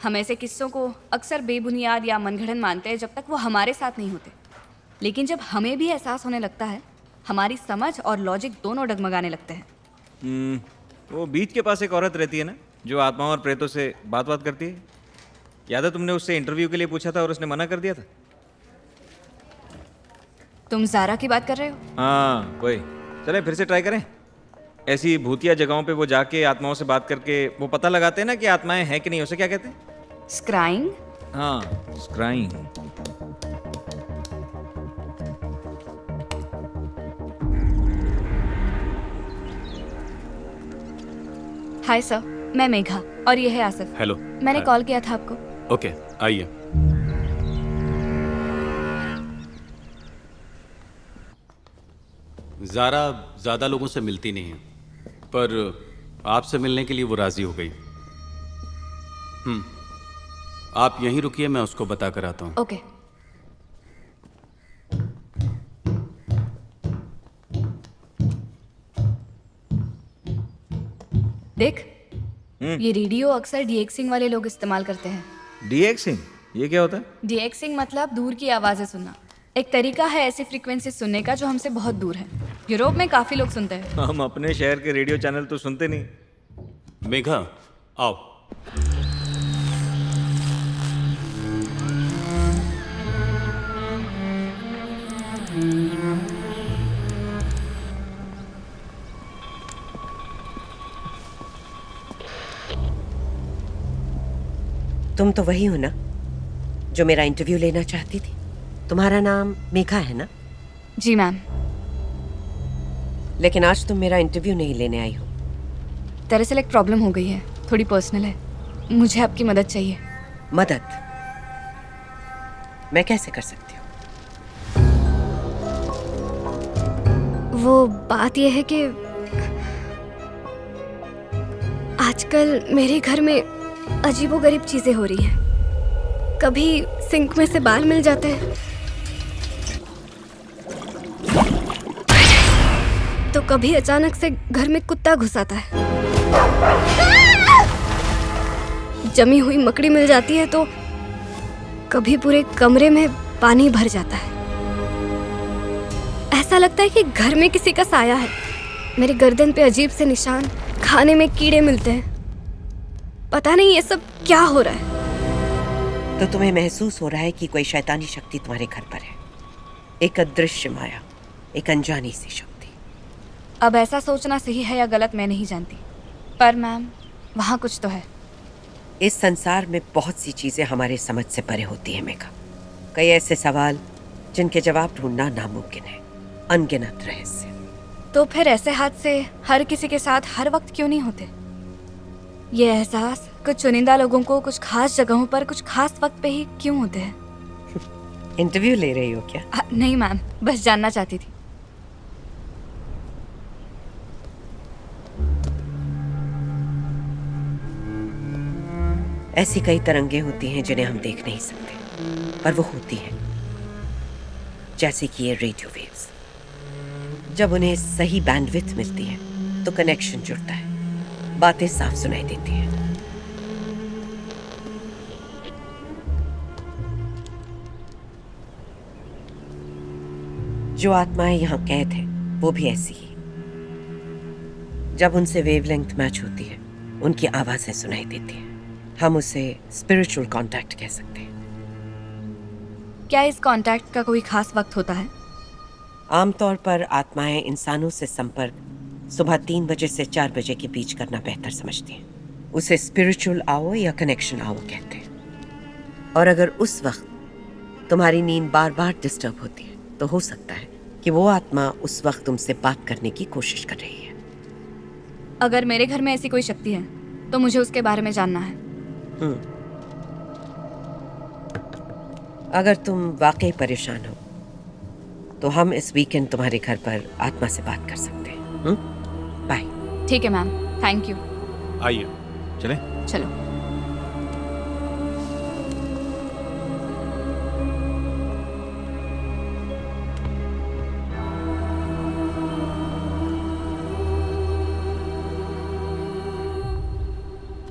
हम ऐसे किस्सों को अक्सर बेबुनियाद या मनगढ़ंत मानते हैं जब तक वो हमारे साथ नहीं होते, लेकिन जब हमें भी एहसास होने लगता है, हमारी समझ और लॉजिक दोनों डगमगाने लगते हैं। वो बीच के पास एक औरत रहती है ना, जो आत्माओं और प्रेतों से बात करती है। याद है तुमने उससे इंटरव्यू के लिए पूछा था और उसने मना कर दिया था? तुम ज़ारा की बात कर रहे हो? हाँ वही। चले फिर से ट्राई करें। ऐसी भूतिया जगहों पे वो जाके आत्माओं से बात करके वो पता लगाते हैं ना कि आत्माएं हैं कि नहीं। उसे क्या कहते हैं? स्क्राइंग? हाँ, स्क्राइंग। हाय सर, मैं मेघा और ये है आसिफ। हेलो। मैंने कॉल किया था आपको। ओके, आइए। ज़ारा ज़्यादा लोगों से मिलती नहीं है, पर आपसे मिलने के लिए वो राज़ी हो गई। आप यहीं रुकिए, मैं उसको बता कर आता हूँ। ओके। देख, ये रेडियो अक्सर डीएक्सिंग वाले लोग इस्तेमाल करते हैं। डीएक्सिंग? ये क्या होता है? डीएक्सिंग मतलब दूर की आवाज़ें सुनना। एक तरीका है ऐसी फ्रीक्वेंसी सुनने का जो हमसे बहुत दूर है। यूरोप में काफ़ी लोग सुनते हैं। हम अपने शहर के रेडियो चैनल तो सुनते नहीं। मेघा, आओ। तुम तो वही हो ना जो मेरा इंटरव्यू लेना चाहती थी? तुम्हारा नाम मेघा है ना? जी मैम। लेकिन आज तुम मेरा इंटरव्यू नहीं लेने आई हो। दरअसल एक प्रॉब्लम हो गई है, थोड़ी पर्सनल है। मुझे आपकी मदद चाहिए। मदद? मैं कैसे कर सकती हूँ? वो बात यह है कि आजकल मेरे घर में अजीबोगरीब चीजें हो रही हैं। कभी सिंक में से बाल मिल जाते हैं, तो कभी अचानक से घर में कुत्ता घुस आता है। जमी हुई मकड़ी मिल जाती है, तो कभी पूरे कमरे में पानी भर जाता है। ऐसा लगता है कि घर में किसी का साया है। मेरे गर्दन पे अजीब से निशान, खाने में कीड़े मिलते हैं। पता नहीं ये सब क्या हो रहा है। तो तुम्हें महसूस हो रहा है कि कोई शैतानी शक्ति तुम्हारे घर पर है, एक अदृश्य माया, एक अनजानी सी शक्ति। अब ऐसा सोचना सही है या गलत मैं नहीं जानती, पर मैम वहाँ कुछ तो है। इस संसार में बहुत सी चीजें हमारे समझ से परे होती हैं मेघा। कई ऐसे सवाल जिनके जवाब ढूंढना नामुमकिन है, अनगिनत रहस्य। तो फिर ऐसे हादसे हर किसी के साथ हर वक्त क्यों नहीं होते? ये एहसास कुछ चुनिंदा लोगों को कुछ खास जगहों पर कुछ खास वक्त पे ही क्यों होते हैं? इंटरव्यू ले रही हो क्या? नहीं मैम, बस जानना चाहती थी। ऐसी कई तरंगें होती हैं जिन्हें हम देख नहीं सकते, पर वो होती हैं। जैसे कि ये रेडियो वेव्स, जब उन्हें सही बैंडविड्थ मिलती है तो कनेक्शन जुड़ता है, बातें साफ सुनाई देती हैं। जो आत्माएं यहाँ कैद हैं, वो भी ऐसी ही। जब उनसे वेवलेंथ मैच होती है, उनकी आवाजें सुनाई देती हैं। हम उसे स्पिरिचुअल कांटेक्ट कह सकते हैं। क्या इस कांटेक्ट का कोई खास वक्त होता है? आमतौर पर आत्माएं इंसानों से संपर्क सुबह 3 बजे से 4 बजे के बीच करना बेहतर समझती हैं। उसे स्पिरिचुअल आवर या कनेक्शन आवर कहते हैं। और अगर उस वक्त तुम्हारी नींद बार बार डिस्टर्ब होती है, तो हो सकता है कि वो आत्मा उस वक्त तुमसे बात करने की कोशिश कर रही है। अगर मेरे घर में ऐसी कोई शक्ति है तो मुझे उसके बारे में जानना है। अगर तुम वाकई परेशान हो तो हम इस वीकेंड तुम्हारे घर पर आत्मा से बात कर सकते हैं। बाय। ठीक है मैम, थैंक यू। आइए। चले। चलो।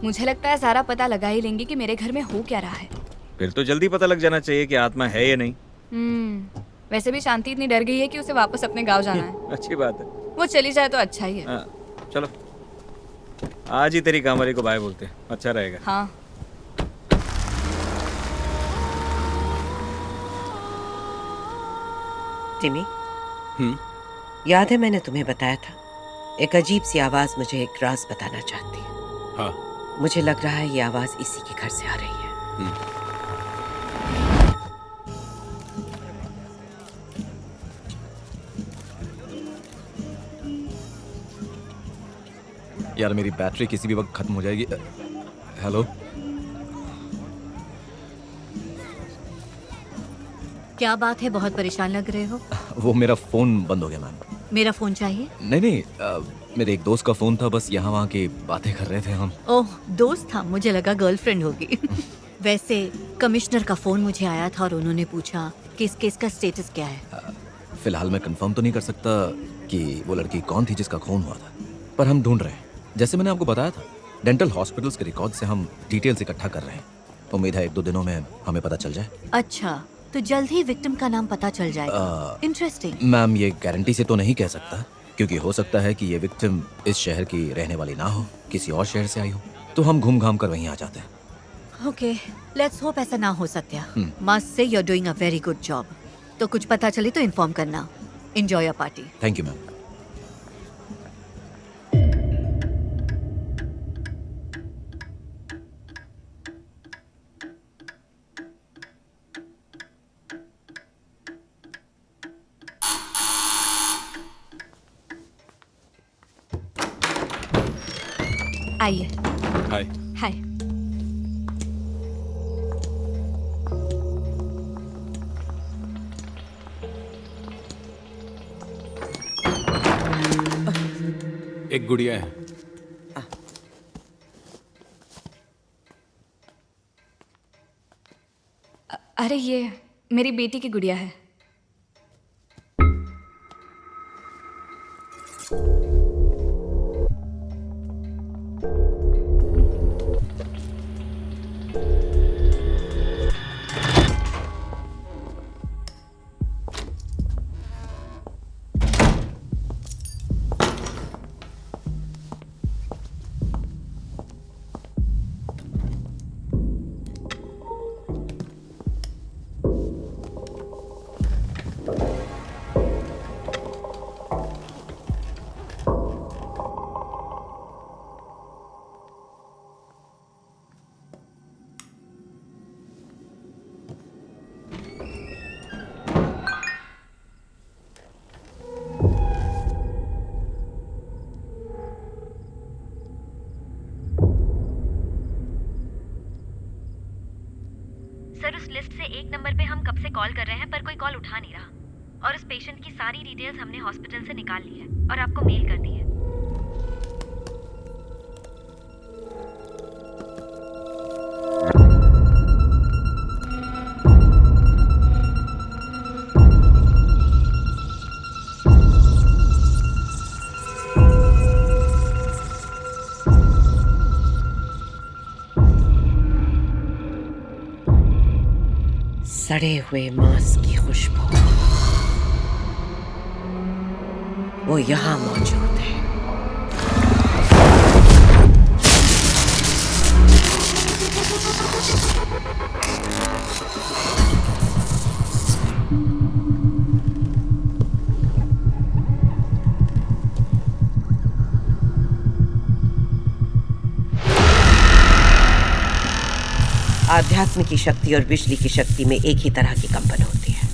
मुझे लगता है सारा पता लगा ही लेंगे कि मेरे घर में हो क्या रहा है। फिर तो जल्दी पता लग जाना चाहिए कि आत्मा है या नहीं। वैसे भी शांति इतनी डर गई है कि उसे वापस अपने गांव जाना है। अच्छी बात है। वो चली जाए तो अच्छा ही है। हाँ, चलो आज ही तेरी कामवाली को बाय बोलते हैं, अच्छा रहेगा। हाँ। टिमी, हम्म। याद है मैंने तुम्हें बताया था एक अजीब सी आवाज मुझे एक राज बताना चाहती है। हाँ। मुझे लग रहा है ये आवाज इसी के घर से आ रही है। यार मेरी बैटरी किसी भी वक्त खत्म हो जाएगी। हेलो, क्या बात है, बहुत परेशान लग रहे हो। वो मेरा फोन बंद हो गया मैम। मेरा फोन चाहिए? नहीं नहीं, मेरे एक दोस्त का फोन था, बस यहाँ वहाँ की बातें कर रहे थे हम। ओह, दोस्त था, मुझे लगा गर्लफ्रेंड होगी। वैसे कमिश्नर का फोन मुझे आया था और उन्होंने पूछा कि इस केस का स्टेटस क्या है। फिलहाल मैं कंफर्म तो नहीं कर सकता कि वो लड़की कौन थी जिसका खून हुआ था, पर हम ढूंढ रहे हैं। जैसे मैंने आपको बताया था, डेंटल हॉस्पिटल्स के रिकॉर्ड से हम डिटेल्स इकट्ठा कर रहे हैं। उम्मीद है 1-2 दिनों में हमें पता चल जाए। अच्छा, तो जल्द ही विक्टिम का नाम पता चल जाएगा। इंटरेस्टिंग। मैम ये गारंटी से तो नहीं कह सकता, क्योंकि हो सकता है कि ये विक्टिम इस शहर की रहने वाली ना हो, किसी और शहर से आई हो, तो हम घूम घाम कर वहीं आ जाते हैं। ओके, लेट्स होप ऐसा ना हो Satya. Must say you are doing a very good job. तो कुछ पता चले तो इन्फॉर्म करना। Enjoy your party. Thank you ma'am. आइए। हाय। हाय। एक गुड़िया है। अरे ये मेरी बेटी की गुड़िया है। सर, उस लिस्ट से एक नंबर पे हम कब से कॉल कर रहे हैं पर कोई कॉल उठा नहीं रहा। और उस पेशेंट की सारी डिटेल्स हमने हॉस्पिटल से निकाल ली है और आपको मेल कर दी है। सड़े हुए मांस की खुशबू, वो यहाँ मौजूद है। आध्यात्म की शक्ति और बिजली की शक्ति में एक ही तरह की कंपन होती है।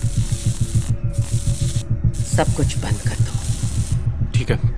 सब कुछ बंद कर दो। ठीक है।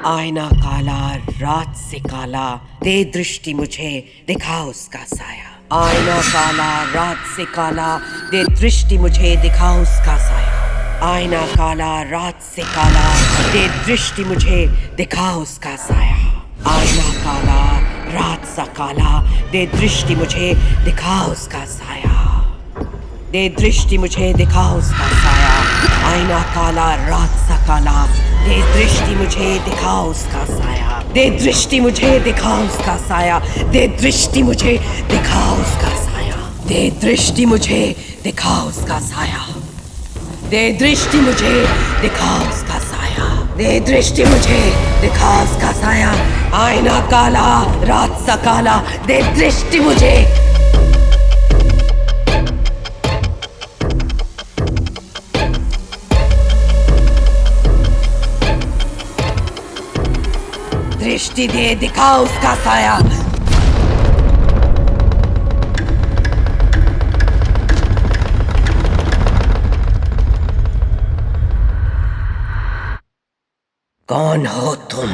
आईना काला रात से काला, दे दृष्टि मुझे दिखा उसका साया। आईना काला रात से काला, दे दृष्टि मुझे दिखा उसका साया। आईना काला रात से काला, दे दृष्टि मुझे दिखा उसका साया। आईना काला रात सा काला, दे दृष्टि मुझे दिखा उसका साया। दे दृष्टि मुझे दिखा उसका साया। आईना काला रात सा काला, दे दृष्टि मुझे दिखा उसका साया। दे दृष्टि मुझे दिखा उसका साया। दे दृष्टि मुझे दिखा उसका साया। दे दृष्टि मुझे दिखा उसका साया। दे दृष्टि मुझे दिखा उसका साया। दे दृष्टि मुझे दिखा उसका साया। आईना काला रात सा काला, दे दृष्टि मुझे। दृष्टि दे दिखा उसका साया। कौन हो तुम?